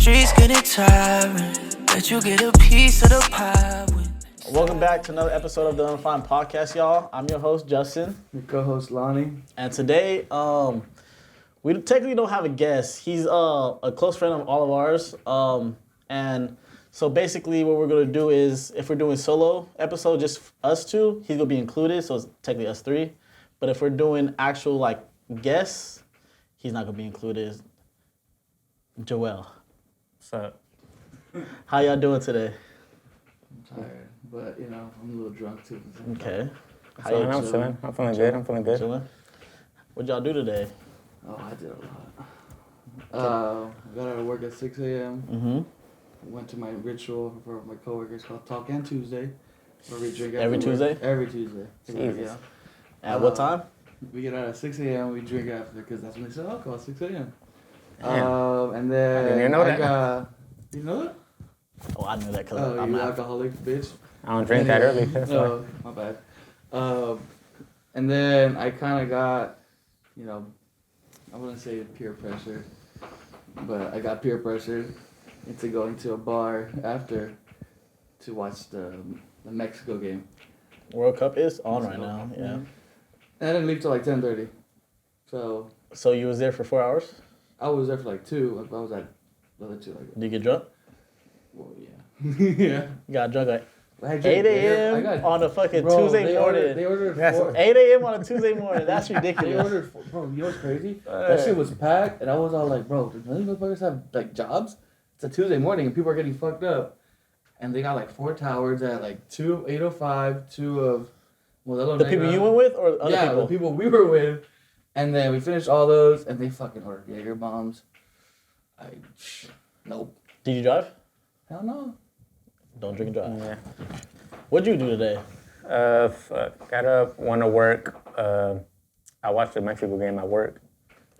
streets getting tiring. Let you get a piece of the pie. Welcome back to another episode of the Undefined podcast, y'all. I'm your host, Justin. Your co-host, Lonnie. And today, we technically don't have a guest. He's a close friend of all of ours. And so basically what we're going to do is, if we're doing solo episode, just us two, he's going to be included, so it's technically us three. But if we're doing actual, like, guests, he's not going to be included. Joel. What's up? How y'all doing today? I'm tired, but, you know, I'm a little drunk, too. Okay. I'm chilling. I'm feeling good. I'm feeling good. Chilling? What'd y'all do today? Oh, I did a lot. I got out of work at 6 a.m. Mm-hmm. Went to my ritual for my coworkers called Talk and Tuesday, where we drink Every Tuesday? Every Tuesday. Jesus. Yeah. At what time? We get out at 6 a.m. We drink after because that's when they sell alcohol, 6 a.m. Damn. And then I didn't even know that. You know that? Oh, I knew that because Oh, I'm you not. alcoholic bitch. I don't drink that early. That's why. No, my bad. And then I kind of got, you know, I wouldn't say peer pressure, but I got peer pressure into going to a bar after to watch the Mexico game. World Cup is on right now, yeah. And I didn't leave till like 10:30. So you was there for 4 hours? I was there for like 2. I was at the other 2. Like, Did you get drunk? well, yeah. Yeah. You got drunk at I 8 a.m. on a fucking Tuesday morning. They ordered Yes. 4. 8 a.m. on a Tuesday morning. That's They ridiculous. ordered 4. Bro, you know what's crazy? That shit was packed, and I was all like, bro, do these motherfuckers have like jobs? It's a Tuesday morning, and people are getting fucked up. And they got like 4 towers at like 8:05, 2 of Modelo The people Negra. you went with or other Yeah, people? the people we were with. And then we finished all those, and they fucking ordered Jaeger bombs. Nope. Did you drive? Hell no. Don't drink and drive. Yeah. What'd you do today? Got up, went to work. I watched the Mexico game at work.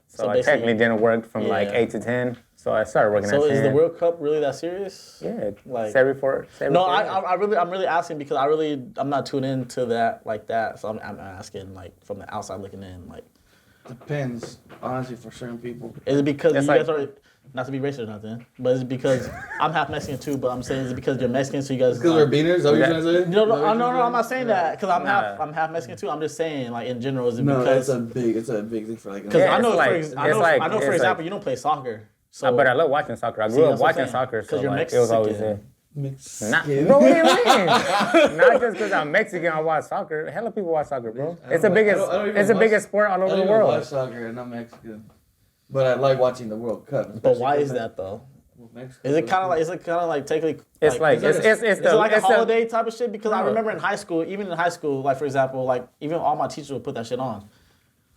So I basically- technically didn't work from like Yeah. 8 to 10. So I started working So at 10. is the World Cup really that serious? Yeah, Like- it's every four. No, years. I'm really asking because I'm not tuned into that like that. So I'm asking like from the outside looking in. Like, Depends, honestly, for certain people. is it because It's you guys like- are not to be racist or nothing, but is it because I'm half Mexican too? But I'm saying is it because you're Mexican, so you guys? Because we're beaners? Is that what you're trying to say? No, Is that what you're I'm not saying that because Nah. I'm half Mexican too. I'm just saying like in general, is it No, because? it's a big thing for like. Because Yeah, I know, it's like- for it's example, like- you don't play soccer. So, But I love watching soccer. I See, grew up that's what I'm watching saying. soccer, so 'Cause you're like, it was always Mexican. there. Mexican. Not, bro, what do you mean? Not just because I'm Mexican, I watch soccer. Hella people watch soccer, bro. It's the biggest. I don't even It's the watch- biggest sport all I over don't the even watch world. soccer and I'm Mexican, but I like watching the World Cup. but why is that though? Is it kind of like technically? It's like Is it's Is the it like a it's the- holiday type of shit? Because I No. remember in high school, even in high school, like for example, like even all my teachers would put that shit on.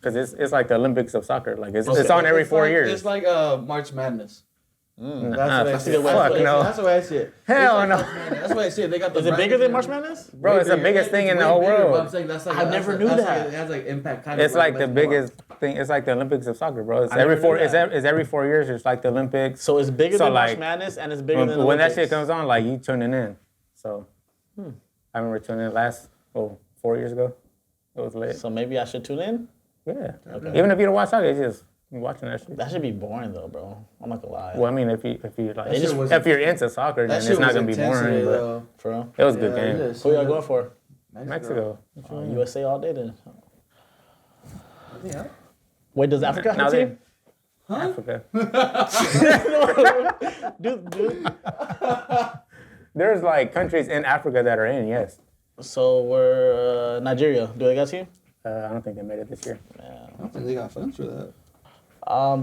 Because it's like the Olympics of soccer. Like it's Okay. on every 4 like, years. It's like March Madness. Nah, That's the way I see it. fuck no. That's the way I see it. Hell It's like no. March Madness. That's the way I see it. They got the Is it bigger than March brackets. Madness? Bro, it's the Way biggest bigger. thing in It's the way whole bigger, but world. I'm saying that's like I never knew that. It has like impact. Kind of It's like the more. biggest thing. It's like the Olympics of soccer, bro. It's I every never four. knew It's that. every 4 years. It's like the Olympics. So it's bigger So, than March like, Madness, and it's bigger than When that Olympics. shit comes on, like you tuning in. So I remember tuning in last 4 years ago. It was lit. So maybe I should tune in. Yeah. Okay. Even if you don't watch soccer, it's just watching that shit. That should be boring though, bro. I'm not gonna lie. Well, I mean, if you like, It just was- if you're into soccer, That then shit it's not was gonna be intense boring. today, But though. For real? it was a good Yeah, game. it is. Who y'all going for? Mexico. USA all day then. Yeah. Wait, does Africa have Now a they- team? Africa. Dude. There's like countries in Africa that are in. Yes. So we're Nigeria. Do they got a team? I don't think they made it this year. I don't think they got funds for that.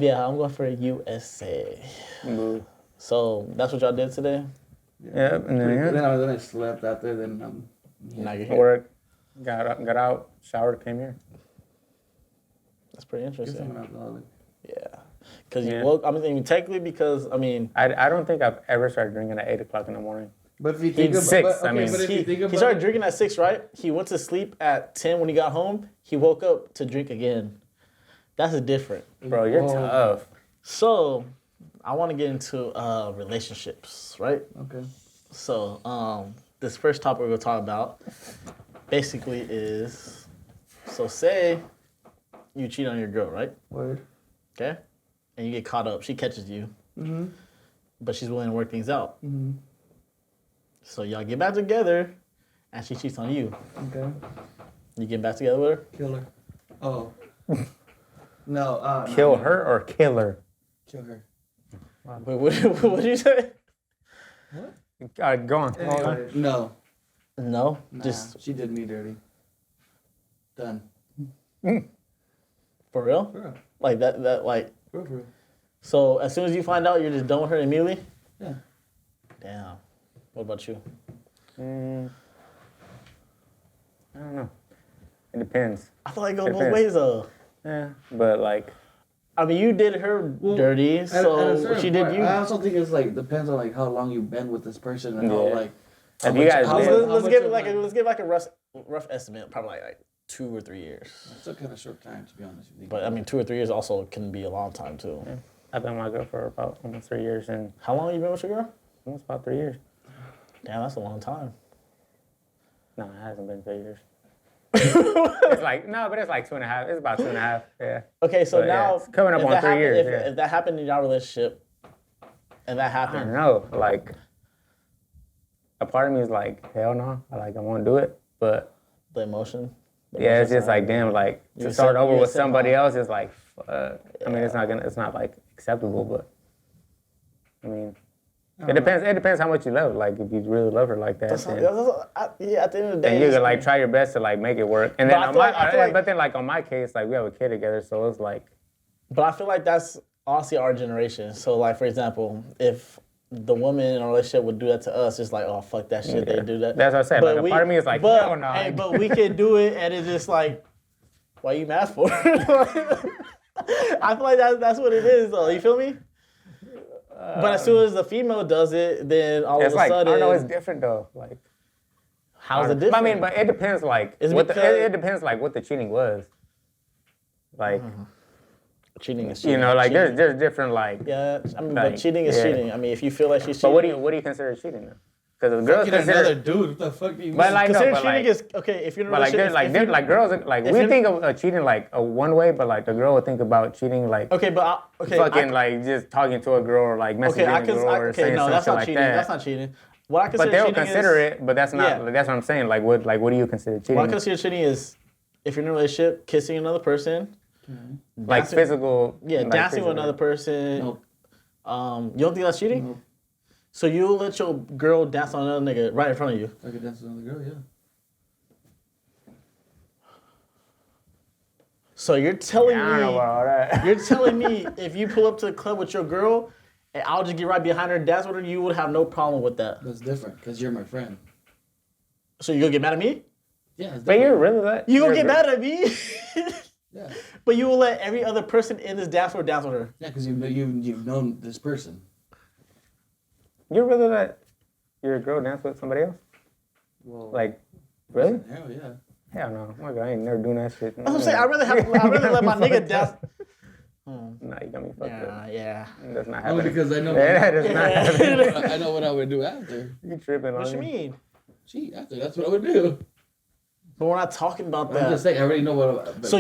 Yeah, I'm going for USA. Boo. So that's what y'all did today? Yeah, and then Then I slept after. Then Now you're here. work, got out, showered, came here. That's pretty guess I'm interesting. an alcoholic. Yeah. Because you Yeah. woke, I mean, technically because, I mean, I don't think I've ever started drinking at 8 o'clock in the morning. But if you think He's about, 6, but, okay, I mean, but if you think about he started drinking at 6, right? He went to sleep at 10 when he got home. He woke up to drink again. That's a different. Bro, you're tough. So, I want to get into relationships, right? Okay. So, this first topic we're going to talk about basically is, so say you cheat on your girl, right? Word. Okay? And you get caught up. She catches you. Mm-hmm. but she's willing to work things out. Mm-hmm. So y'all get back together, and she cheats on you. Okay. You get back together with her? Kill her. Oh. No. Kill her or kill her? Kill her. Wait, what did you say? What? Go on. Anyway, no. No, Nah, just she did me dirty. Done. for real? For real. Like that like. For real. So as soon as you find out, you're just done with her immediately? Yeah. Damn. What about you? I don't know. It depends. I feel like it goes both Depends. ways though. Yeah, but like, I mean, you did her dirty, At a so certain she did point, you. I also think it's like depends on like how long you've been with this person and how Yeah. like. have you guys how been? much- Let's how give much it like of, let's give like a rough estimate, probably like 2 or 3 years. Still kind of short time, to be honest with you. But I mean, 2 or 3 years also can be a long time too. I've been with my girl for about almost 3 years, and How long you been with your girl? almost about 3 years. Damn, that's a long time. No, it hasn't been 3 years. It's like, no, but it's like 2.5. It's about 2.5. Yeah. Okay, so But, yeah, now it's coming up if on that 3 happened- years, If, yeah. if that happened in your relationship, and that I don't happened, know. Like, a part of me is like, hell no. I want to do it, but the emotion. yeah, it's just like, damn, like You to start accept- over you with accept somebody how- else is like, I mean, it's not like acceptable, but I mean, it depends. It depends how much you love. Like, if you really love her like that, then, Yeah, at the end of the day, then you it's- can like try your best to like make it work. And But then I on feel my, like- I feel like- but then like on my case, like we have a kid together, so it's like, But I feel like that's honestly our generation. So, like, for example, if the woman in a relationship would do that to us, it's like, oh, fuck that shit, Yeah. they do that. That's what I said. Like, a part of me is like, but, hell no. Hey, but we can do it, and it's just like, why you mad for? I feel like that's what it is, though. You feel me? But as soon as the female does it, then all it's of a like, I sudden, don't know, it's different though. Like, how's it different? I mean, but it depends. Like, Is it what the, because- it depends like what the cheating was. Like, cheating is cheating. you know, like Cheating- there's different like. Yeah, I mean, like, but cheating is yeah. cheating. I mean, if you feel like she's But cheating. what do you consider cheating then? Because the girls Fucking another consider. dude. What the fuck do you But mean? like, no, Consider but cheating like, is okay if you're in a but like, relationship. like girls like if we you're- think of cheating like a one way, but like the girl would think about cheating like Okay, but fucking like just talking to a girl or like messaging okay, a girl or saying no, some that's shit not like cheating. that. That's not cheating. What I consider But they'll cheating consider is, it, but that's not. Yeah. That's what I'm saying. Like what do you consider cheating? What I consider cheating is if you're in a relationship, kissing another person, like dancing- physical. yeah, like, dancing with physical. another person. Nope. You don't think that's cheating? Nope. So you'll let your girl dance on another nigga right in front of you? I could dance with another girl, yeah. So you're telling I don't know about all that. you're telling me if you pull up to the club with your girl and I'll just get right behind her and dance with her, you would have no problem with that. That's different, because you're my friend. So you gonna get mad at me? Yeah, it's But you're different. really that. You gonna you're get mad at me? Yeah, But you will let every other person in this dance floor dance with her. yeah, because you've known this person. You're really that. You're a girl dance with somebody else. Well, Like, really? Hell yeah. Hell no. My God, I ain't never doing that shit. That's what I'm saying. I'd rather let my nigga dance. Nah, you got me fucked up. Yeah. That's not Only happening. because I know. Yeah, that is not happening. I know what I would do after. You tripping on What you me. mean? Cheat after. That's what I would do. But we're not talking about I'm that. just saying. I already know what. So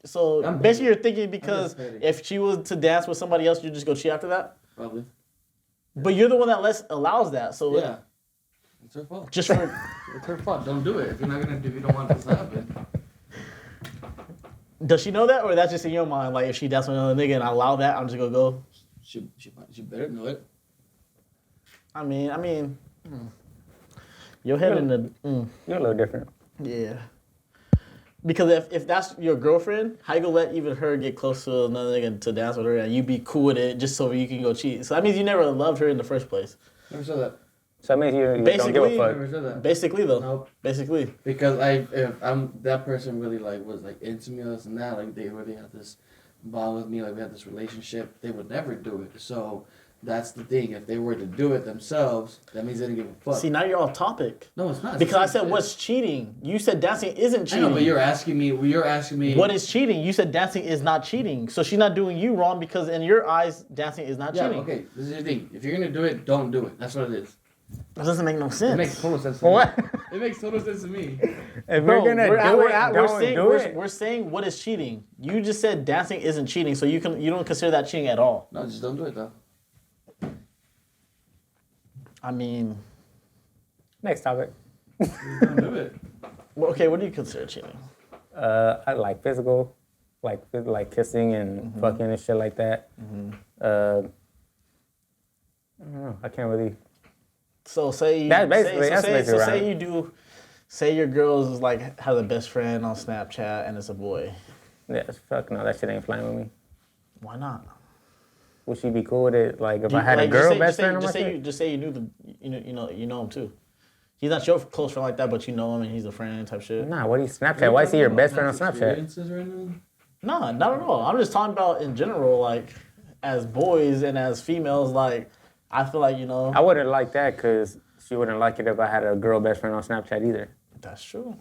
so I'm basically petty. you're thinking because petty. if she was to dance with somebody else, you just go cheat after that. Probably. But you're the one that allows that. So Yeah. It's her fault. just for It's her fault. Don't do it if you're not gonna do. If you don't want this to happen. does she know that or that's just in your mind? Like if she dances with another nigga and I allow that, I'm just gonna go. She better know it. I mean, your head in the You're a little different. yeah. Because if that's your girlfriend, how you gonna let even her get close to another nigga to dance with her and you be cool with it just so you can go cheat? So that means you never loved her in the first place. Never said that. So that means you don't give Basically- a fuck. Never said that. Basically though. Nope. Basically. Because if I'm that person really like was like into me or this and that, like they really had this bond with me, like we had this relationship, they would never do it. So that's the thing. If they were to do it themselves, that means they didn't give a fuck. See, now you're off topic. No, it's not. It's Because the I same said, shit. what's cheating? You said dancing isn't I cheating. know, but you're asking me. What is cheating? You said dancing is not cheating. So she's not doing you wrong because in your eyes, dancing is not Yeah, cheating. okay. This is the thing. If you're gonna do it, don't do it. That's what it is. That doesn't make no It sense. makes total sense to me. What? It makes total sense to me. If Bro, you're gonna we're do it, we're don't saying, do we're, it. we're saying what is cheating. You just said dancing isn't cheating, so you don't consider that cheating at all. No, just don't do it though. I mean, Next topic. Don't do it. well, okay, what do you consider cheating? I like physical, like kissing and fucking and shit like that. I don't know. I can't really. So say you, That's basically- that's basically say right. you do, say your girl is like has a best friend on Snapchat and it's a boy. Yeah, fuck no, that shit ain't flying with me. Why not? Would she be cool with it? Like if Do I you- had a like, girl best friend on my just say shit? you just say you knew the you know him too. He's not your close friend like that, but you know him and he's a friend type shit. Nah, what do you Snapchat? Why is he your best friend on Snapchat? Experiences right now? No, not at all. I'm just talking about in general, like as boys and as females, like I feel like I wouldn't like that because she wouldn't like it if I had a girl best friend on Snapchat either. that's true.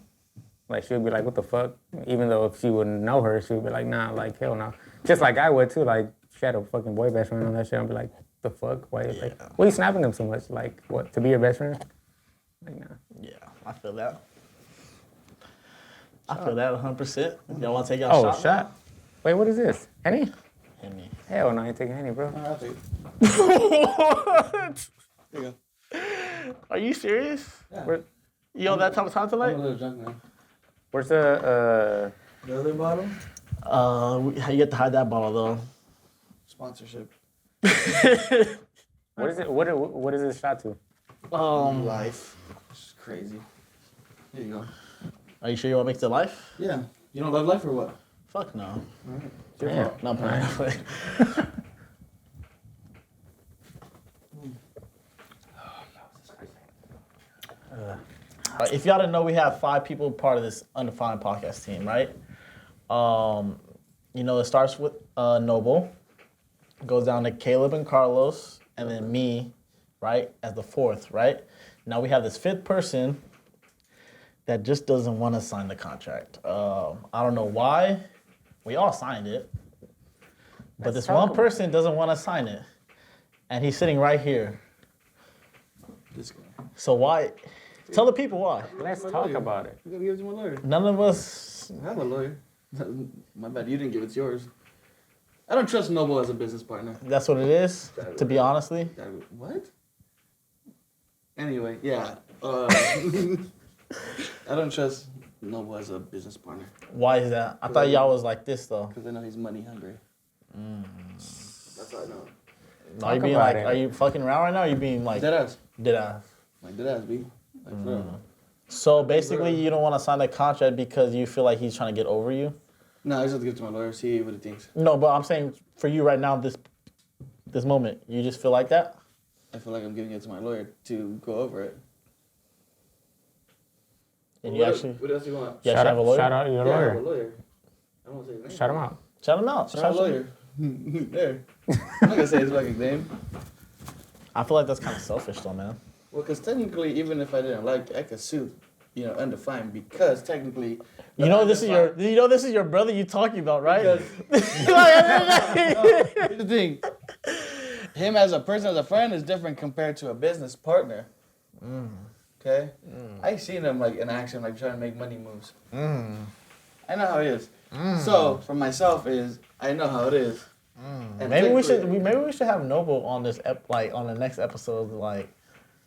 Like she would be like, "What the fuck?" Even though if she wouldn't know her, she would be like, "Nah, like hell no." Just like I would too. Like if she had a fucking boy best friend on that shit, I'd be like, "The fuck? Why? Like, why are you snapping them so much? Like, what? To be your best friend?" Like, nah. Yeah, I feel that. I feel that 100%. Y'all want to take y'all Oh, shot? shot. Wait, what is this? Henny? Hit me. Hell no, I ain't taking Henny, bro. I'll take it. What? There you go. Are you serious? Yeah. You on that type of time I'm a tonight? little drunk now. Where's the The other bottle? You get to hide that bottle though. Sponsorship. what is it? What is this shot to? Life. It's crazy. Here you go. Are you sure you want to make it to life? Yeah. You don't love life or what? Fuck no. Damn. No, playing. If y'all didn't know, we have 5 people part of this Undefined podcast team, right? It starts with Noble, goes down to Caleb and Carlos, and then me, right, as the 4th, right? Now we have this 5th person that just doesn't want to sign the contract. I don't know why. We all signed it, but this one person doesn't want to sign it, and he's sitting right here. This guy. So why? Tell the people why. Let's talk about it. You gotta give it to my lawyer. None of us. I have a lawyer. My bad, you didn't give it, it's yours. I don't trust Noble as a business partner. That's what it is. To be honestly, What? Anyway, yeah. I don't trust Noble as a business partner why is that? I thought y'all was like this though. because I know he's money hungry. That's what I know. Are you being about like? it. Are you fucking around right now? Or are you being like? Dead ass. Did I? Like dead ass, B. Like for real. So basically, you don't want to sign the contract because you feel like he's trying to get over you. No, I just have to give it to my lawyer, see what he thinks. No, but I'm saying for you right now, this moment, you just feel like that. I feel like I'm giving it to my lawyer to go over it. And you actually, What else do you want? you actually have a lawyer. Shout out your Yeah, I have a lawyer. lawyer. I don't want to say his name. Shout him out. Shout him out. Shout out lawyer. There. I'm not gonna say his fucking name. I feel like that's kind of selfish though, man. Well, because technically, even if I didn't like it, I could sue, Undefined, because technically. You know this is your brother you talking about, right? Because here's the thing. Him as a person, as a friend, is different compared to a business partner. Okay? I seen him like in action, like trying to make money moves. I know how it is. So for myself is I know how it is. And Maybe we technically- should have Noble on this on the next episode. Like,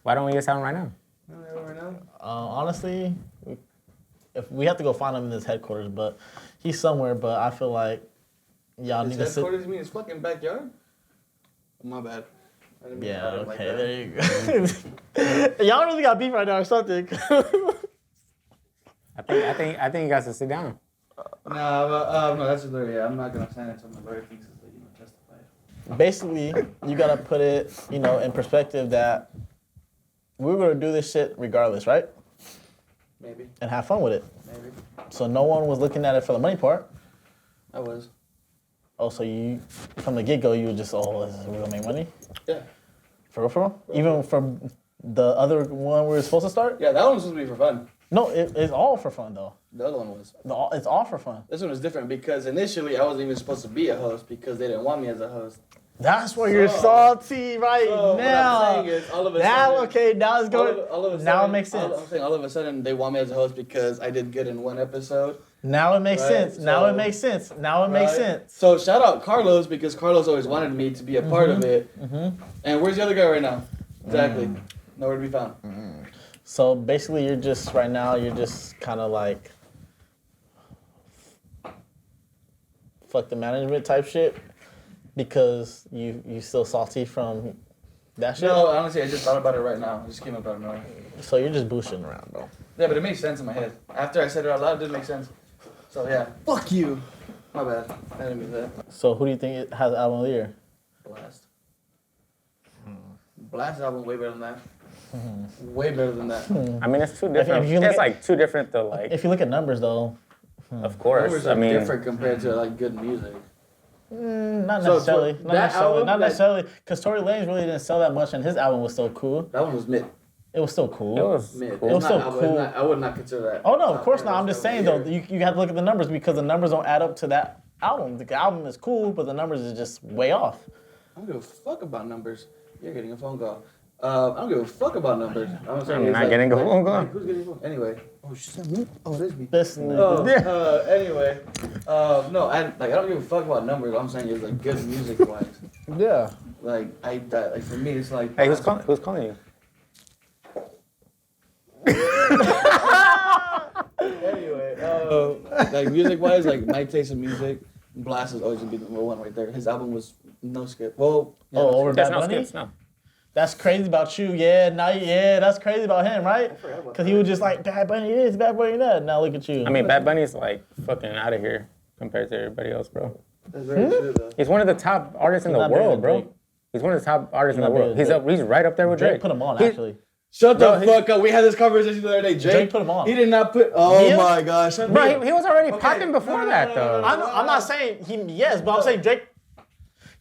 Why don't we just have him right now? Right now? honestly, if we have to go find him in his headquarters, but he's somewhere. But I feel like y'all His need to sit. headquarters, you mean his fucking backyard? My bad. I didn't mean to Yeah, call it like okay, that. there you go. Y'all really got beef right now or something. I think you guys should sit down. No, that's his lawyer. Yeah, I'm not gonna sign it until my lawyer thinks it's justified. Basically, you gotta put it, in perspective that we're gonna do this shit regardless, right? Maybe, And have fun with it. maybe. So no one was looking at it for the money part. I was. Oh, so you, from the get-go, you were just, we're gonna make money? Yeah. For real? Even from the other one we were supposed to start? Yeah, that one was supposed to be for fun. No, it's all for fun, though. The other one was. It's all for fun. This one was different because initially I wasn't even supposed to be a host because they didn't want me as a host. That's why you're So- salty right So now. what I'm saying is, all of a Now, sudden, okay, now it's going. all of a sudden, Now it makes sense. I'm saying all of a sudden they want me as a host because I did good in one episode. Now it makes Right, sense. Now so- it makes sense. Now it makes right? sense. So shout out Carlos because Carlos always wanted me to be a part of it. And where's the other guy right now? Exactly. Nowhere to be found. So basically, you're just right now. You're just kind of like fuck the management type shit because you still salty from that shit. No, honestly, I just thought about it right now. It just came up out of nowhere. So you're just boosting around, bro. Yeah, but it makes sense in my head. After I said it out loud, it didn't make sense. So yeah, fuck you. My bad. I didn't mean that. So who do you think has album of the year? Blast. Blast album way better than that. Way better than that. I mean, it's two different. if you look It's at- like two different though. Like, If you look at numbers, though, of course. Numbers I are mean, different compared to like good music. not So, necessarily. for Not that necessarily. album, Not like- necessarily. Because Tory Lanez really didn't sell that much, and his album was still cool. That one was mid. It was still cool. it was Mid. cool. It was It's still not album, cool. it's not- I would not consider that. Oh no, of top course 10 not. I'm just album saying of though, the year. you have to look at the numbers because the numbers don't add up to that album. The album is cool, but the numbers is just way off. I don't give a fuck about numbers. You're getting a phone call. I don't give a fuck about numbers. I'm not getting a phone call. Who's getting a phone? Anyway. Oh, shit, me? Oh, it is me. This Anyway. No, I don't give a fuck about numbers. I'm saying is like good music wise. yeah. Like for me, it's like. Hey, who's calling? Who's calling you? Anyway, like music wise, like my taste in music, Blast is always gonna be the number one right there. His album was no skip. Well, yeah, Oh, no over skip. That's Bad not Bunny? skips. No. That's crazy about you. Yeah, that's crazy about him, right? forgot about Because he was just like Bad Bunny this, Bad Bunny that. Now look at you. I mean, Bad Bunny's like fucking out of here compared to everybody else, bro. That's very true though. He's one of the top artists in He's the not bigger world, than bro. Drake. He's one of the top artists in He's the not world. bigger than He's right up there with Drake Drake. put him on He- actually. Shut Bro, the fuck up. We had this conversation the other day. Drake put him on. He did not put. Oh Mia? my gosh. Shut Bro, up. he was already Okay. popping before No, that, though. I'm not saying yes, but I'm saying Drake.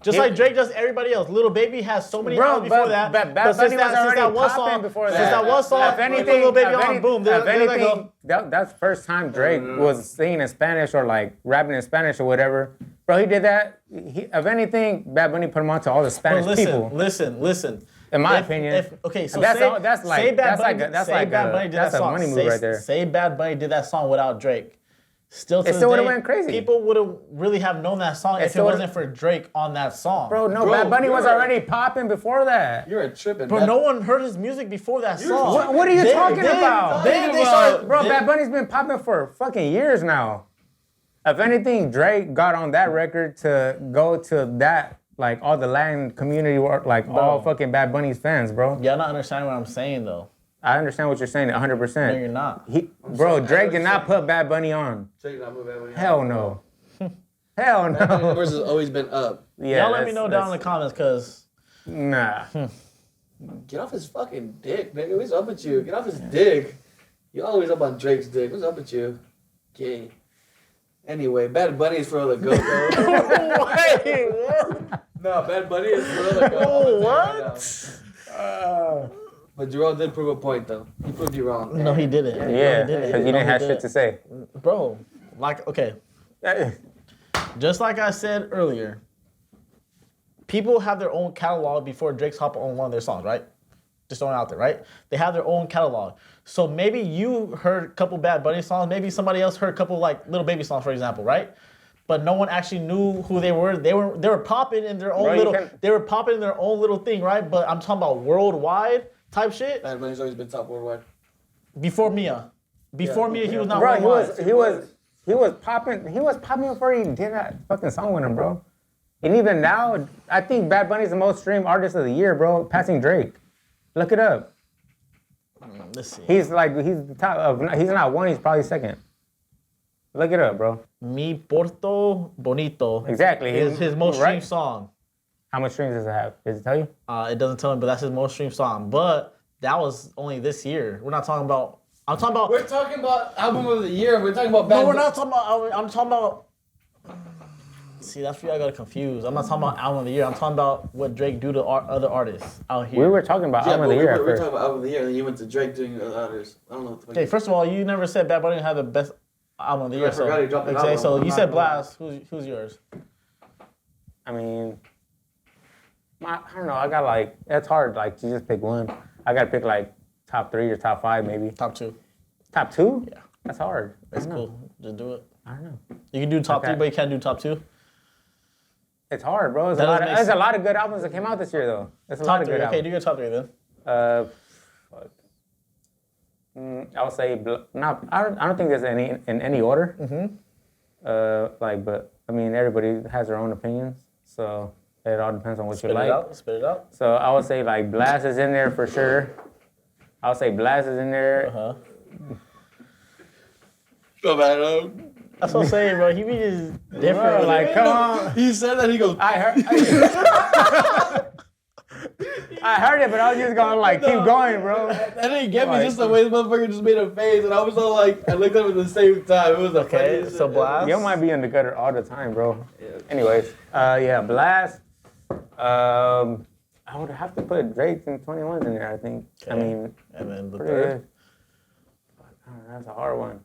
Just like Drake does everybody else. Little Baby has so many Bro, albums before but that. Bad but Bunny was already popping song, before since that. that one song, If put anything, Little Baby if on, any- boom. if There they anything, go. that's the first time Drake was singing in Spanish or like rapping in Spanish or whatever. Bro, he did that. If anything, Bad Bunny put him on to all the Spanish But people. listen. In my opinion. Okay, so That's say, all- that's like- say Bad that's Bunny, like a- that's say like Bad a- Bunny did that's that a song. money move say, right there. Say Bad Bunny did that song without Drake. Still to It this still would've day, went crazy. People would have really have known that song if it still would've- wasn't for Drake on that song. Bro, no, Bro, Bad Bunny was you're- already popping before that. You're a tripping. Bro, no one heard his music before that song. What are you talking about? Then they started, Bro, then- Bad Bunny's been popping for fucking years now. If anything, Drake got on that record to go to that, like all the Latin community, like all fucking Bad Bunny's fans, bro. Y'all not understanding what I'm saying though. I understand what you're saying 100%. No, you're not. Bro, saying- Drake did not put Bad Bunny on. Drake not move everybody. Hell no. Hell no. Numbers has always been up. Yeah, Y'all let me know down in the comments, cause Nah. Get off his fucking dick, nigga. What's up with you? Get off his dick. You always up on Drake's dick. What's up with you? Gay. Anyway, Bad Bunny is for all the go though. wait, what? No, Bad Bunny is for all the go. What? But Jerome did prove a point though. He proved you wrong. No, he didn't. Yeah, No, he didn't. because you No, didn't he have shit didn't. to say. Bro, like, okay, just like I said earlier, people have their own catalog before Drake's hop on one of their songs, right? Just throwing it out there, right? They have their own catalog. So maybe you heard a couple Bad Bunny songs, maybe somebody else heard a couple like Little Baby songs, for example, right? But no one actually knew who they were. They were popping in their own they were popping in their own little thing, right? But I'm talking about worldwide type shit. Bad Bunny's always been top worldwide. Before Mia. Before Mia, he was not Bro, worldwide. he was popping before he did that fucking song with him, bro. And even now, I think Bad Bunny's the most streamed artist of the year, bro, passing Drake. Look it up. Let's see. He's the top of, he's not one, he's probably second. Look it up, bro. Mi Porto Bonito. Exactly. His most Right. streamed song. How much streams does it have? Does it tell you? It doesn't tell me, but that's his most streamed song. But that was only this year. We're not talking about. I'm talking about. We're talking about album of the year. We're talking about Bad No, we're not talking about. I'm talking about. See, that's where I got confused. I'm not talking about album of the year. I'm talking about what Drake do to other artists out here. We were talking about album of the year at we're first. talking about album of the year, and then you went to Drake doing the others. I don't know what the fuck. Okay, first of all, you never said Bad Bunny had the best album of the year. I forgot he dropped an okay, album. so I'm you not said gonna- Blast. Who's yours? I mean, I don't know. I got like, it's hard like to just pick one. I got to pick like top 3 or top 5 maybe. Top 2. Top 2? Yeah. That's hard. That's cool. Just do it. I don't know. You can do top Okay. 3, but you can't do top 2. It's hard, bro. That doesn't make There's a sense. lot of good albums that came out this year, though. There's a lot Top of 3. good Okay, do albums. your top 3 then. Fuck. I would say not. I don't think there's any in any order. But I mean, everybody has their own opinions, so it all depends on what you like. Spit it out. So I would say like Blast is in there for sure. I would say Blast is in there. Go back. That's what I'm saying, bro. He be just different. Bro, like, come on. He said that. He goes. I heard it, but I was just gonna like keep going, bro. That didn't get me. Just the way the motherfucker just made a face, and I was all like, I looked up at the same time. It was Okay, so Blast. Yo might be in the gutter all the time, bro. Yeah. Anyways, Blast. I would have to put Drake and 21 in there, I think. Okay. I mean, and then the third. That's a hard one.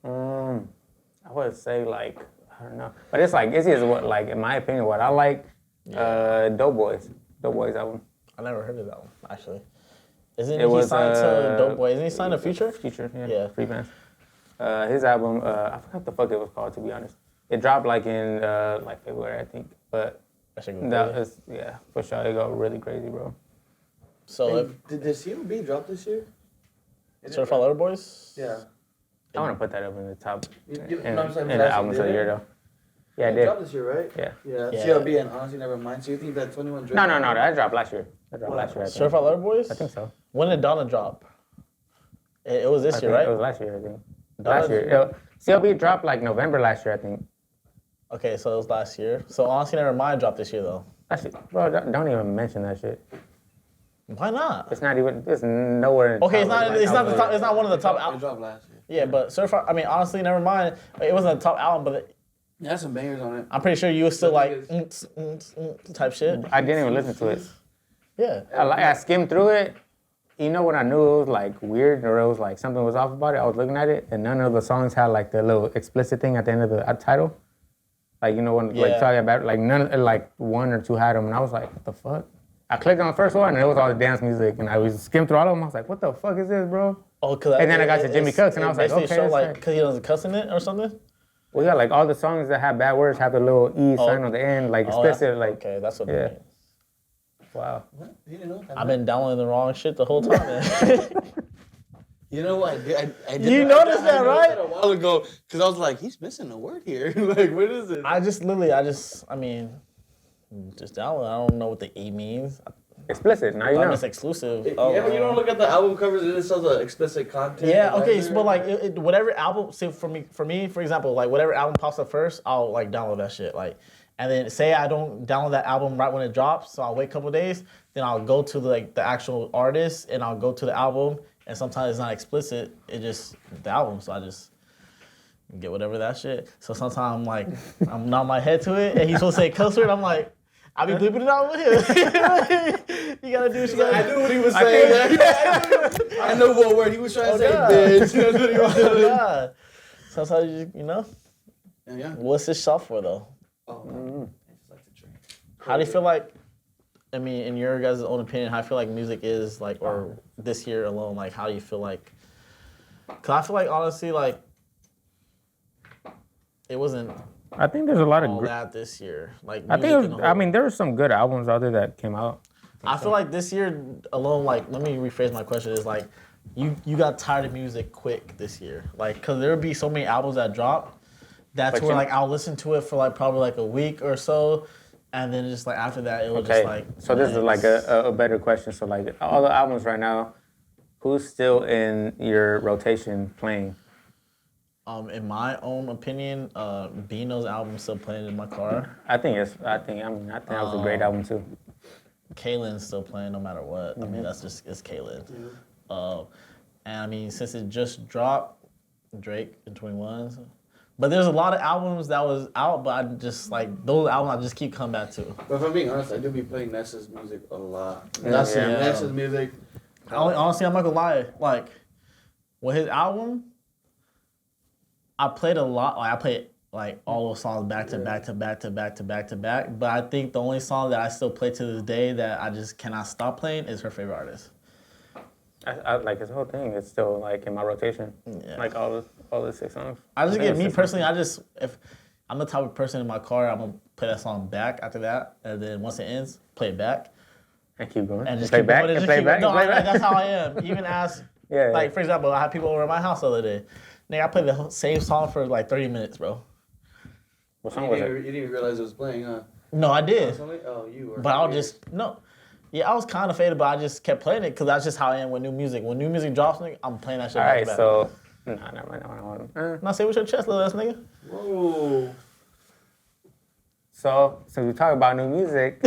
I would say like I don't know, but it's just what like in my opinion what I like. Dope Boys album. I never heard of that one actually. Isn't he signed to Dope Boy? Isn't he signed to Future? Future, yeah. Free fans. His album, I forgot what the fuck it was called to be honest. It dropped like in like February I think, but that is for sure. It got really crazy, bro. So did CMB drop this year? Certified Lover Boys? Yeah. I want to put that up in the top in the albums of the year though. Yeah, it did. Dropped this year, right? Yeah. CLB and Honestly Nevermind. So you think that 21 Drake? No, that dropped last year. I think. Certified Lover Boys? I think so. When did Donna drop? It was this year, right? It was last year, I think. Last year. CLB dropped like November last year, I think. Okay, so it was last year. So Honestly Nevermind dropped this year though. Bro, don't even mention that shit. Why not? It's not even. It's nowhere. Okay, it's not the top. It's not one of the top It albums. dropped last year. Yeah, but Certified. I mean, Honestly Nevermind. It wasn't a top album, but It has some bangers on it. I'm pretty sure you were still like type shit. I didn't even listen to it. Yeah. I skimmed through it. You know when I knew it was like weird or it was like something was off about it, I was looking at it and none of the songs had like the little explicit thing at the end of the title. Like, you know, when like talking about like one or two had them and I was like, what the fuck? I clicked on the first one and it was all the dance music and I was skimmed through all of them. I was like, what the fuck is this, bro? Oh, and then I got to Jimmy Cooks and I was like, okay. Show, like, because he doesn't cuss in it or something? Well, yeah, like all the songs that have bad words have the little E sign on the end, like explicit. Like, okay, that's what it means. Wow. What? You didn't know that? I've been downloading the wrong shit the whole time, man. You know what? I did. You noticed that, right? A while ago, because I was like, he's missing a word here. Like, what is it? I mean, just download. I don't know what the E means. Explicit, now you know. It's exclusive. Yeah, but you don't look at the album covers and it says explicit content. Yeah, okay, but like whatever album, say for me, for example, like whatever album pops up first, I'll like download that shit. Like, and then say I don't download that album right when it drops, so I'll wait a couple of days, then I'll go to the actual artist and I'll go to the album, and sometimes it's not explicit, it's just the album, so I just get whatever that shit. So sometimes I'm like, I'm nod my head to it, and he's supposed to say cuss word, I'm like, I be bleeping it out with him. You gotta do what you gotta do. I knew what he was saying. I know what word he was trying to say, bitch. That's what he was doing. God. Sometimes you just, you know. Yeah. What's this shop for though? Oh, I just like to drink. How do you feel like, I mean, in your guys' own opinion, how do you feel like music is like, or this year alone, like how do you feel like, cause I feel like honestly like, it wasn't I think there's a lot all of that this year. Like I think there were some good albums out there that came out. I feel like this year alone, like, let me rephrase my question, is like, you got tired of music quick this year. Like, cause there would be so many albums that drop, that's where like I'll listen to it for like probably like a week or so, and then just like after that it was just like. So this is like a better question. So like all the albums right now, who's still in your rotation playing? In my own opinion, Bino's album still playing in my car. I think that was a great album too. Kaylin's still playing no matter what. I mean, it's Kaylin. And I mean, since it just dropped, Drake and 21. But there's a lot of albums that was out, but I just like those albums I just keep coming back to. But if I'm being honest, I do be playing Ness's music a lot. Yeah. Ness's music. Honestly, I'm not gonna lie. Like, with his album, I played a lot. Like I played like all those songs back to back to back to back to back to back. But I think the only song that I still play to this day that I just cannot stop playing is her favorite artist. I like his whole thing. It's still like in my rotation. Yeah. Like all the 6 songs. I just get me personally. If I'm the type of person in my car, I'm gonna play that song back after that, and then once it ends, play it back. And keep going. and just play keep back. going And and play just keep back. no, and play back. that's how I am. Even as Yeah. like for example, I had people over at my house the other day. Nigga, I played the same song for like 30 minutes, bro. What song was You it? didn't even realize it was playing, huh? No, I did. Oh, you were. But I'll just no. Yeah, I was kind of faded, but I just kept playing it because that's just how I am with new music. When new music drops, nigga, I'm playing that shit. All back right, to back. so no. Now say with your chest, little ass nigga. Whoa. So since we talk about new music,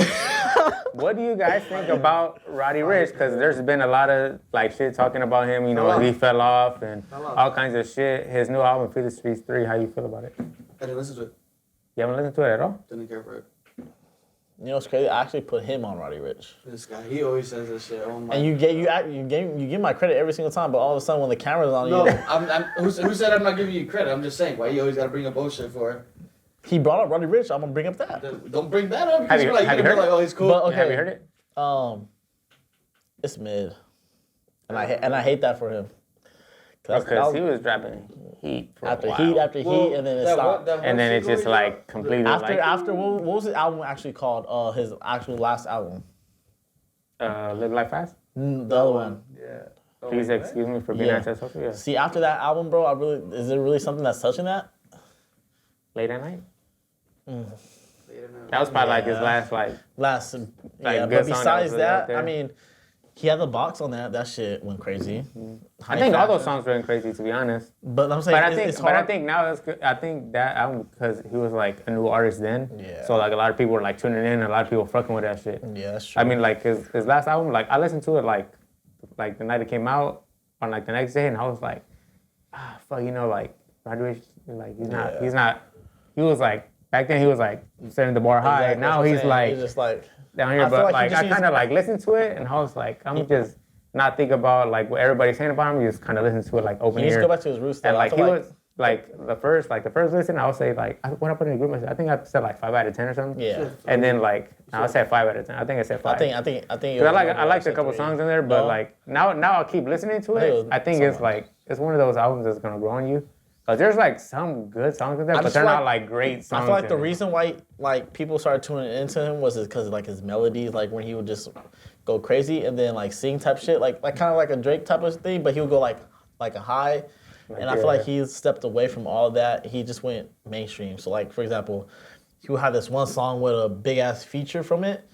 what do you guys think about Roddy Ricch? Because there's been a lot of like shit talking about him. You know, he fell off and all kinds of shit. His new album, Feel the Streets 3. How you feel about it? I didn't listen to it. You haven't listened to it at all? Didn't care for it. You know what's crazy? I actually put him on Roddy Ricch. This guy, he always says this shit. Oh my. And you give my credit every single time, but all of a sudden when the camera's on No, you, who said I'm not giving you credit? I'm just saying, why you always gotta bring up bullshit for? he brought up Roddy Ricch. I'm gonna bring up that. Don't bring that up. Have you You're heard like, it? oh, he's cool. But okay, Have you heard it? It's mid, and I hate that for him. Because he was dropping heat for after a while. heat after heat, and then it stopped. And then it's just like completely After what was his album actually called? His actual last album. Live Life Fast? The other one. Yeah. Please excuse me for being Yeah. antisocial. Yeah. See, after that album, bro, is there really something that's touching that? Late at Night? That was probably like his last Last, good but song that besides was really out that, there. I mean, he had the box on that. That shit went crazy. I think all those songs were crazy, to be honest. But I'm saying, it's hard. But I think now that's good. I think that album, because he was like a new artist then. Yeah. So like a lot of people were like tuning in, and a lot of people fucking with that shit. Yeah, that's true. I mean, like his last album, like I listened to it like the night it came out, on like the next day, and I was like, fuck, you know, like Roddy Ricch, like he's not. He was like back then he was like setting the bar high. Exactly, Now that's what he's I'm saying. like He's just like down here, I feel but like like he just I kind of like listened to it, and I was like, I'm just not think about like what everybody's saying about him. You just kind of listen to it like open he needs ear. to go back to his roots. Though. And I like he feel was like the first listen, I would say like what I put in the group message. I think I said like 5 out of 10 or something. Yeah. And then like I said 5 out of 10. I think I said 5. I think. Cause I liked a couple songs in there, but like now I'll keep listening to it. I think it's like it's one of those albums that's gonna grow on you. Cause there's like some good songs in there, but they're not like great songs. I feel like the reason why like people started tuning into him was because like his melodies, like when he would just go crazy and then like sing type shit, like kind of like a Drake type of thing, but he would go like a high. And I feel like he stepped away from all of that. He just went mainstream. So like for example, he would have this one song with a big ass feature from it,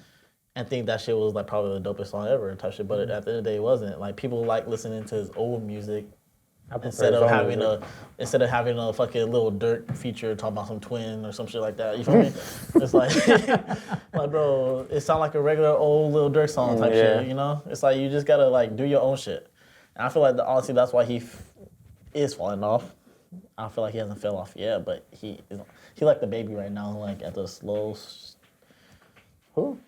and think that shit was like probably the dopest song ever type shit. But at the end of the day, it wasn't. Like people like listening to his old music. Instead of having a fucking Lil Durk feature talking about some twin or some shit like that, you feel me? It's like, like bro, it sound like a regular old Lil Durk song type shit, you know? It's like you just gotta like do your own shit, and I feel like honestly that's why he is falling off. I feel like he hasn't fell off yet, but he like the baby right now, like at the slow. Who?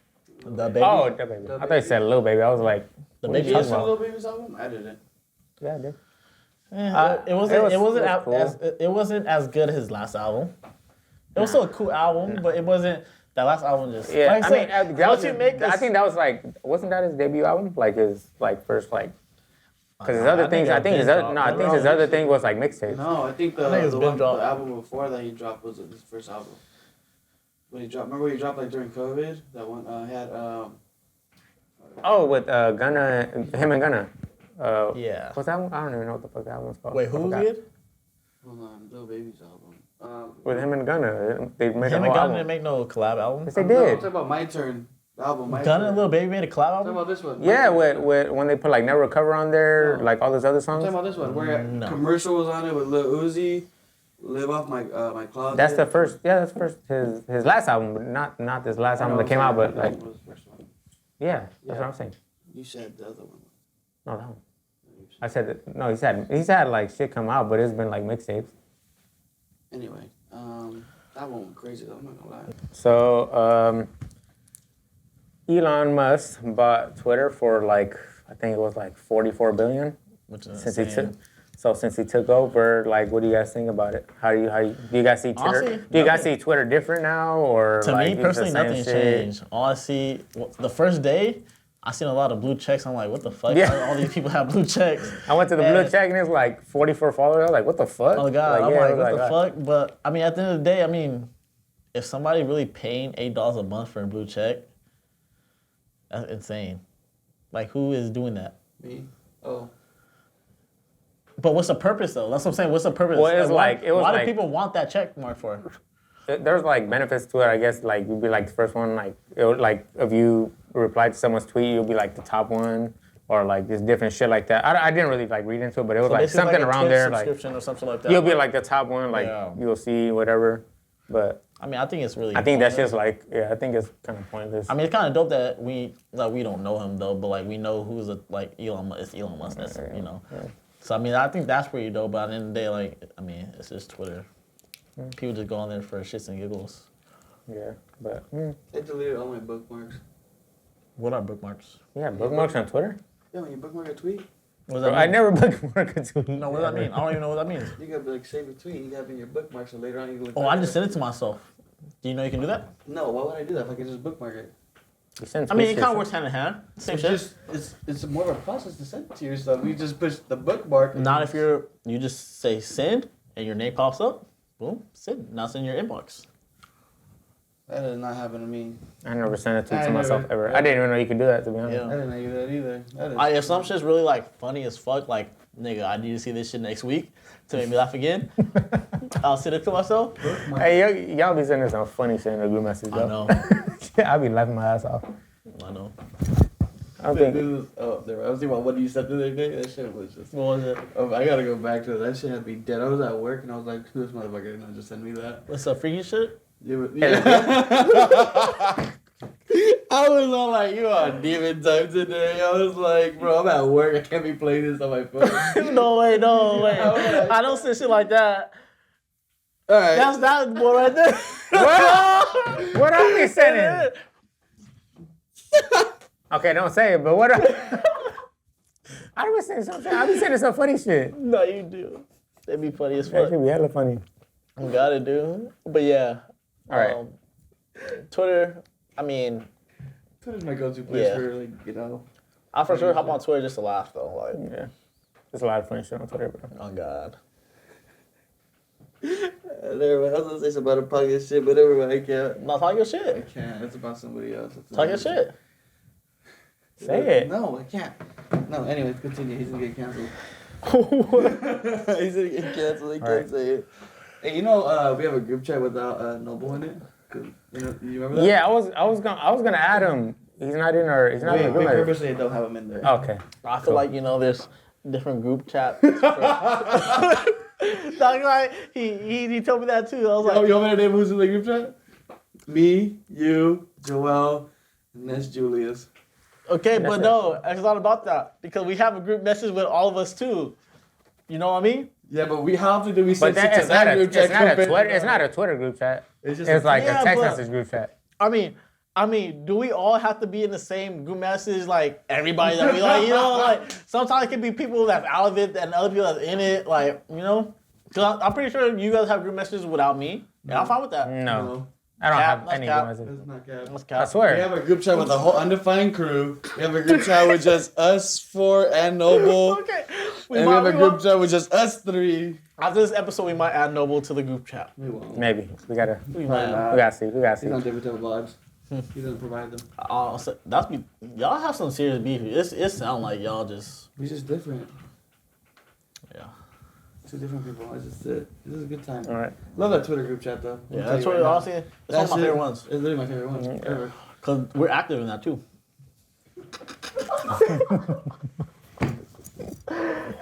The baby. Oh, the baby. I thought you said Lil Baby. I was like, the Did baby. you listen to Lil Baby's album? I didn't. yeah, I did. It wasn't as good as his last album. It was still a cool album, but it wasn't. That last album just. Yeah, like I said, mean, that was once you make this, I think that was like, wasn't that his debut album? Like his like first like, because his other things, I think his other thing was like mixtapes. No, I think the album before that he dropped was his first album. When he dropped, remember when he dropped like during COVID? That one had. Oh, with Gunna, him and Gunna. Yeah. What's that one? I don't even know what the fuck that one's called. Wait, who was it? Hold on, Lil Baby's album. With him and Gunna, they made Him a and whole Gunna album. didn't make no collab album. Yes, they I'm did. talking about My Turn. The album, My Gunna Turn. and Lil Baby made a collab I'm talking album. about this one. Yeah, with when they put like Never Recover on there, No. like all those other songs. I'm talking about this one where No. commercial was on it with Lil Uzi, Live Off My My Closet. That's the first. Yeah, that's first his last album, but not this last album that came out, but like was the first one. yeah, that's what I'm saying. You said the other one. No, that one. I said that, no. He's had like shit come out, but it's been like mixtapes. Anyway, that one went crazy though. I'm not gonna lie. So Elon Musk bought Twitter for like I think it was like 44 billion. Which is Since he insane. took, so since he took over, like, what do you guys think about it? How do you guys see Twitter? Honestly, do you guys nothing. see Twitter different now, or To like, me it's personally, the same nothing shit? changed. Honestly, the first day, I seen a lot of blue checks. I'm like, what the fuck? Yeah. All these people have blue checks. I went to the blue check and it's like 44 followers. I was like, what the fuck? Oh god, I'm yeah, like, I was what the "Ah." fuck? But I mean, at the end of the day, I mean, if somebody really paying $8 a month for a blue check, That's insane. Like, who is doing that? Me? Oh. But what's the purpose, though? That's what I'm saying. What's the purpose? Well, it's why, like- it was why like- do people want that check mark for? There's like benefits to it, I guess. Like you'd be like the first one, like it would, like if you reply to someone's tweet, you'll be like the top one, or like just different shit like that. I didn't really like read into it, but it was So like basically something like a around Twitch there, like subscription or something like that. you'll be like the top one, like Yeah. you'll see whatever. But I mean, I think it's really. I think that's pointless. just like I think it's kind of pointless. I mean, it's kind of dope that we don't know him though, but like we know who's like Elon. It's Elon Musk, that's, you know. Yeah. So I mean, I think that's pretty dope. But at the end of the day, like I mean, it's just Twitter. People just go on there for shits and giggles. Yeah, but I deleted all my bookmarks. What are bookmarks? yeah, bookmarks on Twitter. Yeah, when you bookmark a tweet, What does Bro, that I mean? never bookmark a tweet. No, what does that mean? I don't even know what that means. you gotta like save a tweet. You have it in your bookmarks, so later on you can look. Oh, back I just at sent it to myself. Do you know you can do that? No, why would I do that if I could just bookmark it? You send I mean, tweets it to kind of yourself. works hand in hand. Same It's shit. just it's more of a process to send it to yourself. You just push the bookmark. Not if you just say send and your name pops up. Boom, send. Now it's in your inbox. That did not happen to me. I never sent a tweet I to myself never- ever. I didn't even know you could do that, to be honest. Yeah. I didn't know you did that either. That is If some shit's really like funny as fuck, like nigga, I need to see this shit next week to make me laugh again. I'll send it to myself. Hey, y'all be sending some funny shit in the group message, I though. know. I be laughing my ass off. I know. I think Oh, there. I was thinking about what you said the other day. That shit was just. What was it? Oh, I gotta go back to it. That shit had me dead. I was at work and I was like, "This motherfucker didn't just send me that." What's up, freaky shit? Yeah. I was all like, "You on demon time today?" I was like, "Bro, I'm at work. I can't be playing this on my phone." No way. I don't say shit like that. All right. That's that boy right there. what are we sending? Okay, don't say it, but what? I be saying something. I be saying some funny shit. No, you do. That'd be funny as That fuck. should be hella funny. You got it, dude. But yeah. All right. Twitter. I mean, Twitter's my go-to place Yeah. for, like, you know. I for sure hop on Twitter just to laugh though. Like, Yeah, there's a lot of funny shit on Twitter, bro. oh god. Never mind. I was gonna say something about a podcast shit, but never mind. I can't. No, talk your I shit. can't. It's about somebody else. Talk your shit. Say it. No, I can't. No, anyways, continue. He's gonna get canceled. He's gonna get canceled. He can't Alright. say it. Hey, you know, we have a group chat without Noble in it. 'Cause, you remember that? Yeah, I was gonna add him. He's not in our. He's not in We the group. purposely don't have him in there. Okay. I feel like there's different group chats. Like he told me that too. I was Oh, like, you want me to name who's in the group chat? Me, you, Joel, and Ness, Julius. okay, but no, it's not about that because we have a group message with all of us too. You know what I mean? Yeah, but how often do we But send shit that, to it's not that a. group chat? It's not a compared to Twitter. It's that? not a Twitter group chat. It's It's just like Yeah, a text but- message group chat. I mean, do we all have to be in the same group message? Like everybody that we like, like sometimes it can be people that's out of it and other people that's in it. Like, because I'm pretty sure you guys have group messages without me, and I'm fine with that. No, I don't Cap, have that's any cap. group message. That's not good. Let's I count. We swear. have a group chat with the whole Undefined crew. We have a group chat with just us four and Noble. Okay. And we have a group chat with just us three. After this episode, we might add Noble to the group chat. We won't. Maybe we gotta. We might. not. We gotta see. We gotta see. He's on different type of vibes. He doesn't provide them. Y'all have some serious beef. It sound like y'all just He's just different. yeah. Two different people. That's just it. This is a good time. All right. Love that Twitter group chat though. Yeah, that's what honestly. It's one of my favorite ones. It's literally my favorite ones. Yeah. Ever. Cause we're active in that too.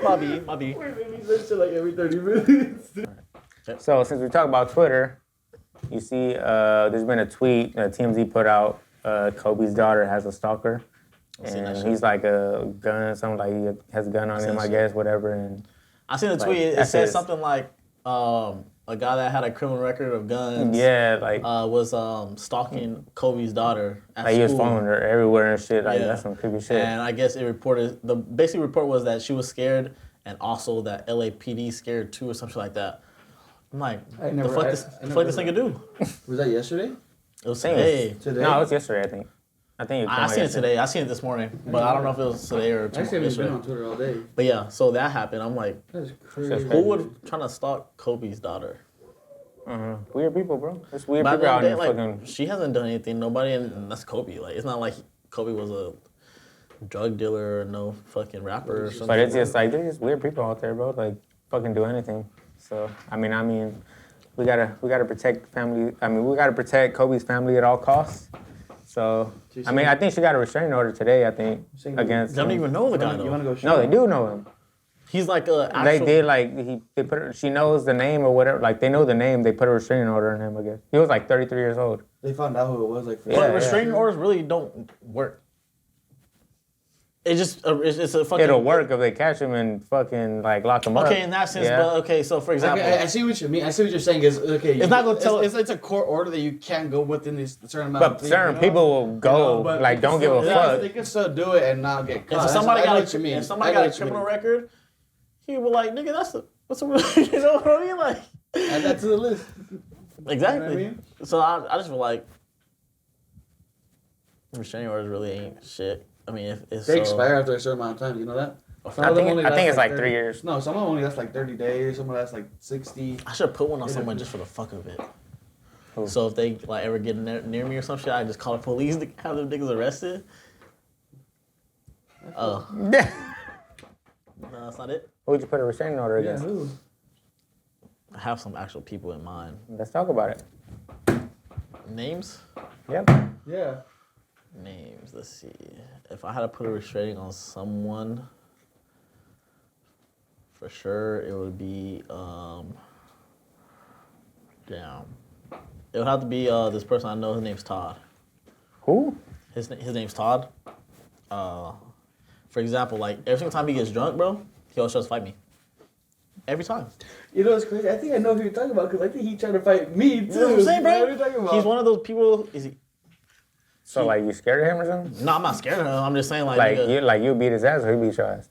my B. We're making this shit like every 30 minutes. So since we talk about Twitter, you see, there's been a tweet that TMZ put out. Kobe's daughter has a stalker, seen that and shit. he's like a gun, something like he has a gun on seen him, that I shit. guess, whatever. And I seen the Like, tweet. It that's says his- something like a guy that had a criminal record of guns. yeah, like Was stalking Kobe's daughter at he was school. following her everywhere and shit. Like Yeah. that's some creepy shit. And I guess it reported the basic report was that she was scared and also that LAPD scared too or something like that. I'm like, I never- the fuck I- this, I the never fuck this heard nigga do? Was that yesterday? It was think it was- today. Today? No, it was yesterday, I think. I think it came I out seen it yesterday. today. I seen it this morning, but I don't know if it was today or Actually, I tomorrow. haven't been on Yesterday. Twitter all day. But yeah, so that happened. I'm like, That's crazy. That's who crazy. would trying to stalk Kobe's daughter? Weird people, bro. It's weird But at people the out end of there the day, fucking. like, she hasn't done anything. Nobody, and that's Kobe. Like, it's not like Kobe was a drug dealer or no fucking rapper or something. But it's just like there's just weird people out there, bro. Like fucking do anything. So I mean, we gotta protect family. I mean, we gotta protect Kobe's family at all costs. So I mean, I think she got a restraining order today. I think against. They don't even know the guy though. You wanna go No, they do know him. He's like a actual... They did like they put her, she knows the name or whatever. Like they know the name. They put a restraining order on him. I guess he was like 33 years old. They found out who it was. Like, But restraining orders really don't work. It just it's a fucking. It'll work if they catch him and fucking like lock him up. Okay, in that sense, but okay. So for example, I see what you mean. I see what you're saying. Is okay. It's not gonna tell. It's a court order that you can't go within this certain amount. But certain people will go like don't give a fuck. They can still do it and not get caught. If somebody got a criminal record, he would be like, nigga, what's the you know what I mean? Like add that to the list. Exactly. You know what I mean? So I just feel like restraining orders really ain't shit. I mean, if it's they expire after a certain amount of time. You know that? I think it's like 3 years. No, some of them only lasts like 30 days. Some of that's like 60. I should put one on someone just for the fuck of it. Who? So if they like ever get near me or some shit, I just call the police to have them niggas arrested. Oh. No, that's not it. Who would you put a restraining order Yeah, against? who? I have some actual people in mind. Let's talk about it. Names? Yep. Yeah. Names. Let's see. If I had to put a restraining on someone, for sure it would be damn. It would have to be this person I know. His name's Todd. Who? His name's Todd. For example, like every single time he gets drunk, bro, he always tries to fight me. Every time. You know what's crazy? I think I know who you're talking about because I think he tried to fight me too. You know what I'm saying, bro? What are you talking about? He's one of those people. So like you scared of him or something? No, I'm not scared of him. I'm just saying like you beat his ass or he beat your ass?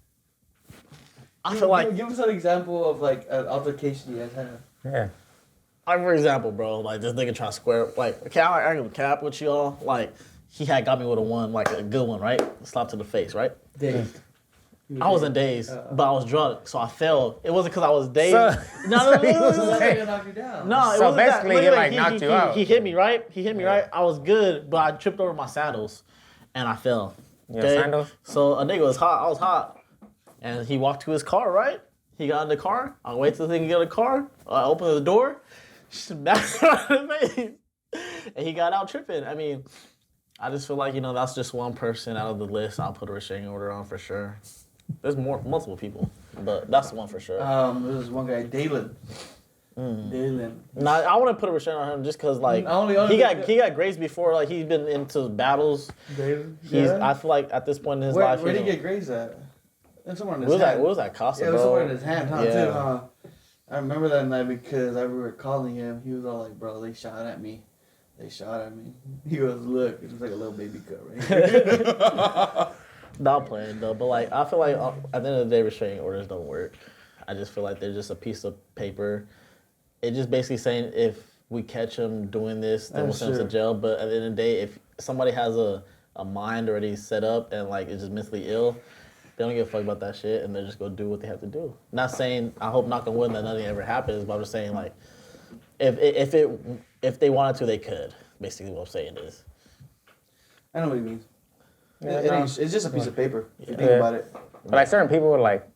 I feel like give us an example of like an altercation you guys had. Yeah. like for example, bro, like this nigga try to square like okay, I ain't gonna cap with y'all. Like he had got me with a good one, right? Slap to the face, right? Dazed. I wasn't dazed, but I was drunk, so I fell. It wasn't because I was dazed. No, So that knocked you down. No, it So wasn't basically, that. he like knocked you out. He hit me, right? Right. I was good, but I tripped over my sandals, and I fell. Your sandals? So a nigga was hot. I was hot, and he walked to his car. Right? He got in the car. I wait till the nigga get in the car. I opened the door, smacked him in the face, and he got out tripping. I mean, I just feel like that's just one person out of the list. I'll put a restraining order on for sure. There's multiple people, but that's the one for sure. There's one guy, Dalen. Dalen. Nah, I want to put a restraining on him just because, like, he got grace before, like, he's been into battles. Dalen? I feel like at this point in his life, where did he get grazed at? Somewhere in his hand. What was that Casa, Yeah, it was somewhere in his hand, huh? Yeah. Too, huh? I remember that night because I remember calling him. He was all like, "Bro, they shot at me. They shot at me." He goes, "Look, it was like a little baby cut right here." Not playing though, but like I feel like at the end of the day, restraining orders don't work. I just feel like they're just a piece of paper. It's just basically saying if we catch him doing this, then we'll send him to jail. But at the end of the day, if somebody has a mind already set up and like is just mentally ill, they don't give a fuck about that shit, and they're just gonna do what they have to do. Not saying I hope knock on wood that nothing ever happens, but I'm just saying like if they wanted to, they could. Basically, what I'm saying is. I know what he means. Yeah, it's just a piece of paper if you think about it. But like certain people would like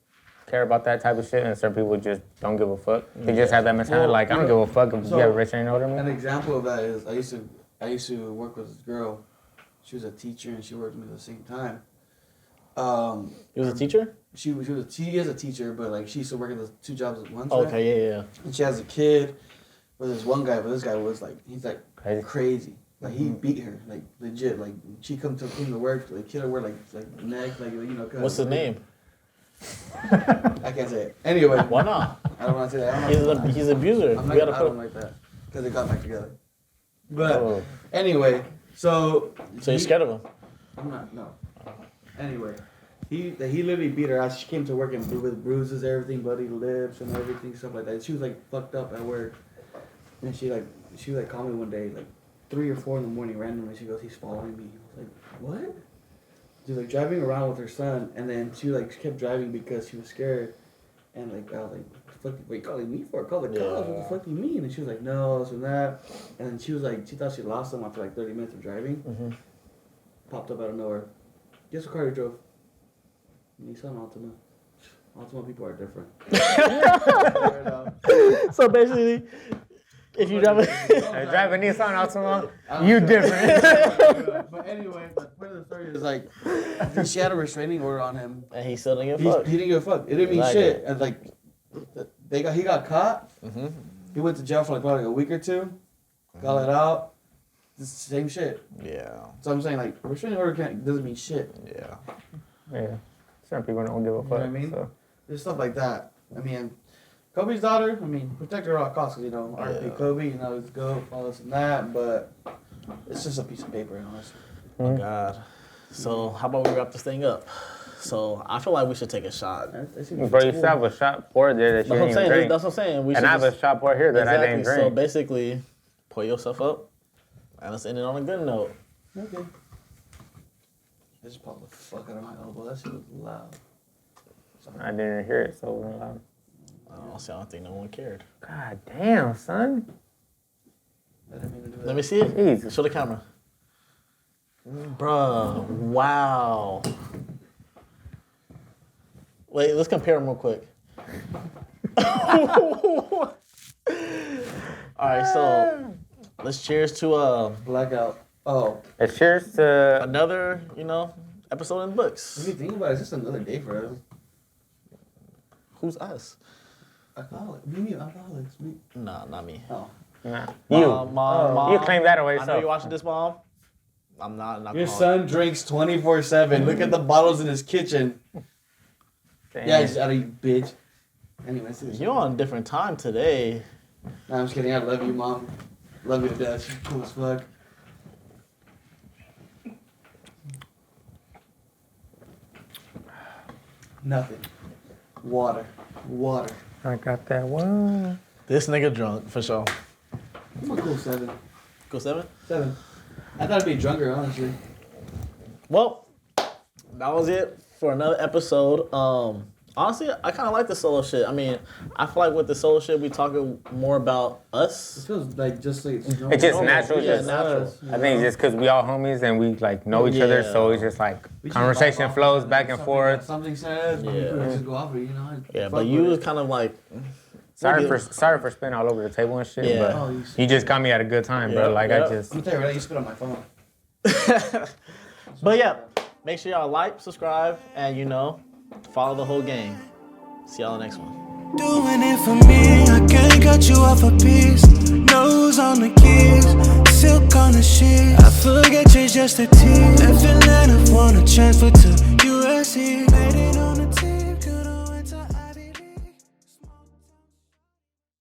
care about that type of shit, and certain people just don't give a fuck. They just have that mentality like I don't give a fuck if you have a restraining order. An example of that is I used to work with this girl. She was a teacher and she worked with me at the same time. He was a teacher? She is a teacher, but like she used to work at the two jobs at once. Oh, okay, yeah. And she has a kid with this one guy, but this guy was like he's like crazy. Like he beat her, like legit. Like she came to work, like kid her wear like neck, like What's his name? I can't say it. Anyway. Why not? I don't want to say that. He's an abuser. I don't like that because they got back together. But anyway, so you're scared of him? I'm not. No. Anyway, he literally beat her ass. She came to work and with bruises, everything, bloody lips and everything, stuff like that. She was like fucked up at work, and she called me one day like 3 or 4 in the morning randomly. She goes, "He's following me." I was like, "What?" She was like driving around with her son, and then she like kept driving because she was scared, and like I was like, "What are you calling me for? Call the cops. What the fuck do you mean?" And she was like, "No, this and that," and then she was like, she thought she lost him after like 30 minutes of driving. popped up out of nowhere. Guess what car he drove? Nissan Altima. Altima people are different. So basically, if you drive Drive a Nissan Altima, you different. But anyway, the point of the story is like, she had a restraining order on him. and he still didn't give a fuck. He didn't give a fuck. It didn't mean Exactly. shit. And like, he got caught. Mm-hmm. He went to jail for like probably a week or two. Got let out. It's the same shit. Yeah. So I'm saying like, restraining order doesn't mean shit. Yeah. Yeah. Some people don't give a fuck. You know what I mean? So. There's stuff like that. I mean, Kobe's daughter, protect her at all costs, 'cause, RP Yeah. Kobe, he's GOAT, all this and that, but it's just a piece of paper, honestly. Oh God. So how about we wrap this thing up? So I feel like we should take a shot. I see Bro, you still have a shot pour there that you That's what I'm didn't even saying. drink. That's what I'm saying. We And should I have a just- shot pour here that I exactly. didn't So drink. basically, pour yourself up, and let's end it on a good note. Okay. I just popped the fuck out of my elbow. That shit was loud. I didn't hear it so loud. I don't think no one cared. God damn, son. I didn't mean to do that. Let me see it. Jesus. Show the camera. Bruh, wow. Wait, let's compare them real quick. All right, so let's cheers to Blackout. Oh. Cheers to another, episode in the books. If you think about it, it's just another day for us. Who's us? Alcoholics. Me. Nah, not me. Oh. nah, you. Mom, You claim that away I know yourself. you're watching this, Mom. I'm not. Your son drinks 24/7. Look at the bottles in his kitchen. Damn. Yeah, he's out of you, bitch. Anyway, You're on a different time today. Nah, I'm just kidding. I love you, Mom. Love you to death. She's cool as fuck. Nothing. Water. I got that one. This nigga drunk for sure. I'm a cool 7. Go 7. 7. I thought I'd be drunker, honestly. Well, that was it for another episode. Honestly, I kind of like the solo shit. I mean, I feel like with the solo shit, we talking more about It us. feels like just like it's It's just natural. Yeah, Just, natural. I think it's just because we all homies and we know each other, Yeah. so it's just like We just conversation vibe off flows of back and something forth. that Something says, Yeah. we just go off it, and Yeah, fuck but you with was it. kind of like, Sorry for spitting all over the table and shit, Yeah. Oh, but you just got me at a good time, Yeah, bro. Like yeah. I just. I'm telling you right now, you spit on my phone. but yeah, make sure y'all like, subscribe, and follow the whole gang. See y'all in the next one. Doing it for me, I can't cut you off a piece. Nose on the keys, silk on the sheet. I forget you're just a tease. If Atlanta wanna transfer to USC.